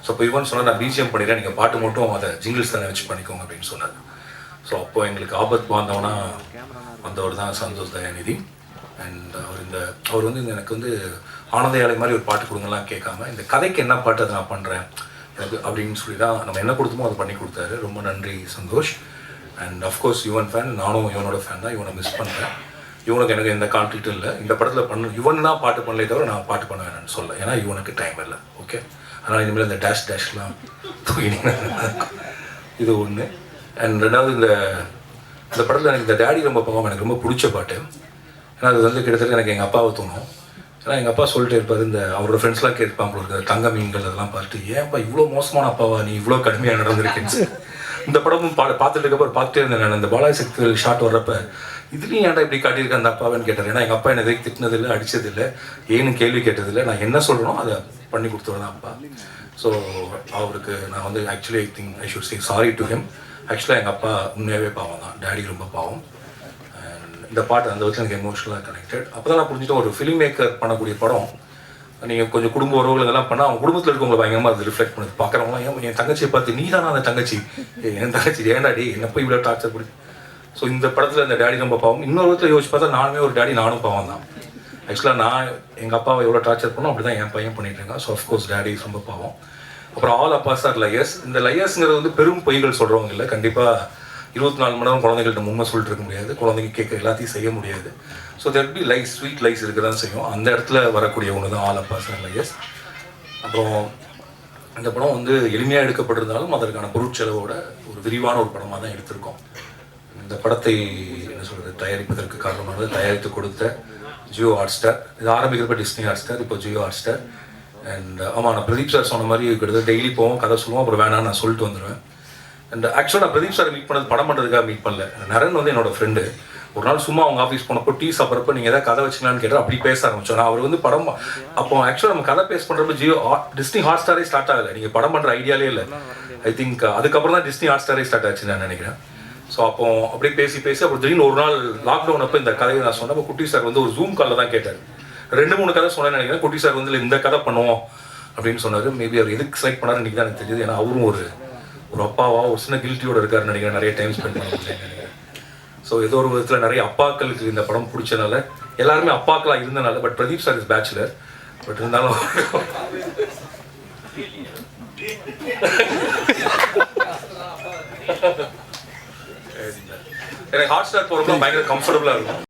So இப்போ யுவன் சொன்னால் நான் பிஜிஎம் பண்ணிடுறேன், நீங்கள் பாட்டு மட்டும் அதை ஜிங்கிள்ஸ் தானே வச்சு பண்ணிக்கோங்க அப்படின்னு சொன்னார். ஸோ அப்போ எங்களுக்கு ஆபத் பாந்தவனா வந்தவர் தான் சந்தோஷ் தயாநிதி. அண்ட் அவர் வந்து எனக்கு வந்து ஆனந்த யாழை மாதிரி ஒரு பாட்டு கொடுங்கலாம் கேட்காம, இந்த கதைக்கு என்ன பாட்டு அதை நான் பண்ணுறேன் எனக்கு அப்படின்னு சொல்லி தான் நம்ம என்ன கொடுத்தோமோ அதை பண்ணி கொடுத்தாரு. ரொம்ப நன்றி Santhosh. And of course Yuvan fan, நானும் யுவனோட ஃபேன் தான். யுவனை மிஸ் பண்ணுறேன். யுவனுக்கு எனக்கு எந்த கான்ஃப்ளிக்ட்டும் இல்லை. இந்த படத்தில் யுவன் தான் பாட்டு பண்ணலே தவிர நான் பாட்டு பண்ண வேணும்னு சொல்ல, ஏன்னா யுவனுக்கு டைம் இல்லை. ஓகே, அதனால் இனிமேல் இந்த டேஷ்லாம் இது ஒன்று. அண்ட் ரெண்டாவது இந்த படத்தில் எனக்கு இந்த டேடி ரொம்ப பாவம் எனக்கு ரொம்ப பிடிச்ச பாட்டு. ஏன்னா அது வந்து கிட்டத்தட்ட எனக்கு எங்கள் அப்பாவை தோணும். ஏன்னா எங்கள் அப்பா சொல்லிட்டு இருப்பார், இந்த அவரோட ஃப்ரெண்ட்ஸ்லாம் கேட்பாங்க இருக்கிற தங்க மீன்கள் அதெல்லாம் பார்த்துட்டு, ஏன்ப்பா இவ்வளோ மோசமான அப்பாவா நீ, இவ்வளோ கடுமையாக நடந்திருக்கேன்னு. இந்த படமும் பார்த்துட்டு இருக்கப்போ பார்த்துட்டே இருந்தேன் நான். இந்த பாலாஜி சக்தி ஷாட் வர்றப்ப இதுலேயும் ஏன்டா இப்படி காட்டியிருக்கேன் அந்த அப்பாவேன்னு கேட்டார். ஏன்னா எங்கள் அப்பா என்னை திட்டினதில்லை, அடித்ததில்லை, ஏன்னு கேள்வி கேட்டதில்லை. நான் என்ன சொல்கிறனோ அதை பண்ணி கொடுத்தவர் தான் அப்பா. ஸோ அவருக்கு நான் வந்து actually I should say sorry to him. ஆக்சுவலாக எங்கள் அப்பா உண்மையாகவே பாவம் தான், டேடி ரொம்ப பாவம். இந்த பாட்டு அந்த வச்சு எனக்கு எமோஷனலாக கனெக்டட். அப்போ தான் நான் புரிஞ்சுட்டு ஒரு ஃபிலிம் மேக்கர் பண்ணக்கூடிய படம் நீங்கள் கொஞ்சம் குடும்ப உறவுகள் இதெல்லாம் பண்ணால் அவங்க குடும்பத்தில் இருக்கவங்களை பயங்கரமாக அது ரிஃப்ளெக்ட் பண்ணுது. பார்க்குறவங்களாம் என் தங்கச்சியை பார்த்து நீ தானே அந்த தங்கச்சி, என் தங்கச்சி ஏன்டாடி என்ன போய் இவ்வளோ டார்ச்சர் பண்ணி. ஸோ இந்த படத்தில் இந்த டேடி ரொம்ப பாவம். இன்னொரு விதத்தில் யோசிச்சு பார்த்தா நானுமே ஒரு டேடி, நானும் பாவம் தான். ஆக்சுவலாக நான் எங்கள் அப்பாவை எவ்வளோ டார்ச்சர் பண்ணோம் அப்படி தான் என் பையன் பண்ணிட்டு இருக்கான். ஸோ அஃப்கோர்ஸ் டேடி ரொம்ப பாவம். அப்புறம் ஆல் அப்பாஸ் ஆர் லையர்ஸ். இந்த லையர்ஸுங்கிறது வந்து பெரும் பொய்கள் சொல்கிறவங்க இல்லை. கண்டிப்பாக 24 மணி நேரம் குழந்தைகள்கிட்ட உண்மை சொல்லிட்டு இருக்க முடியாது, குழந்தைங்க கேட்க எல்லாத்தையும் செய்ய முடியாது. So there be lies, sweet lies இருக்க தான் செய்யும். அந்த இடத்துல வரக்கூடிய ஒன்று தான் ஆல் அப்பாஸ் ஆர் லையர்ஸ். அப்புறம் இந்த படம் வந்து எளிமையாக எடுக்கப்பட்டிருந்தாலும் அதற்கான பொருட்செலவோட ஒரு விரிவான ஒரு படமாக தான் எடுத்திருக்கோம். இந்த படத்தை என்ன சொல்கிறது தயாரிப்பதற்கு காரணமானது தயாரித்து கொடுத்த ஜியோ ஹாட்ஸ்டார். இது ஆரம்பிக்கிறப்ப டிஸ்னி ஹாட்ஸ்டார், இப்போ ஜியோ ஹாட்ஸ்டார். அண்ட் ஆமாம், நான் பிரதீப் சார் சொன்ன மாதிரி கிட்டத்தட்ட டெய்லி போவோம், கதை சொல்லுவோம், அப்புறம் வேணான்னு நான் சொல்லிட்டு வந்துடுவேன். அண்ட் ஆக்சுவலாக நான் பிரதீப் சார் மீட் பண்ணது படம் பண்ணுறதுக்காக மீட் பண்ணல. நரன் வந்து என்னோட ஃப்ரெண்டு. ஒரு நாள் சும்மா அவங்க ஆஃபீஸ் போனப்போ டீ சாப்பிட்றப்ப நீங்கள் எதாவது கதை வச்சிங்களான்னு கேட்டால் அப்படி பேச ஆரம்பிச்சோம். நான் அவர் வந்து படம் அப்போ ஆக்சுவலாக நம்ம கதை பேஸ் பண்ணுறப்ப டிஸ்னி ஹாட்ஸ்டாரே ஸ்டார்ட் ஆகலை. நீங்கள் படம் பண்ணுற ஐடியாலே இல்லை. ஐ திங்க் அதுக்கப்புறம் தான் டிஸ்னி ஹாட்ஸ்டாரே ஸ்டார்ட் ஆச்சு நான் நினைக்கிறேன். ஸோ அப்போ அப்படியே பேசி அப்புறம் திடீர்னு ஒரு நாள் லாக்டவுன் அப்போ இந்த கதையை நான் சொன்னப்போ குட்டி சார் வந்து ஒரு ஜூம் காலில் தான் கேட்டார். 2-3 கதை சொன்னேன்னு நினைக்கிறேன். குட்டி சார் வந்து இந்த கதை பண்ணுவோம் அப்படின்னு சொன்னார். மேபி அவர் எதுக்கு செலக்ட் பண்ணாருன்னு இன்றைக்கி தான் எனக்கு தெரியுது. ஏன்னா அவரும் ஒரு அப்பாவா ஒரு சின்ன கில்ட்டியோட இருக்காருன்னு நினைக்கிறேன். நிறைய டைம் ஸ்பெண்ட் பண்ண முடியலன்னு நினைக்கிறேன். ஸோ ஏதோ ஒரு விதத்தில் நிறைய அப்பாக்களுக்கு இந்த படம் பிடிச்சனால, எல்லாருமே அப்பாக்களாக இருந்தனால. But Pradeep sir is bachelor. But இருந்தாலும் எனக்கு ஹாட் ஸ்டார் போகிறப்ப பயங்கர கம்ஃபர்டபுளாக இருக்கும்.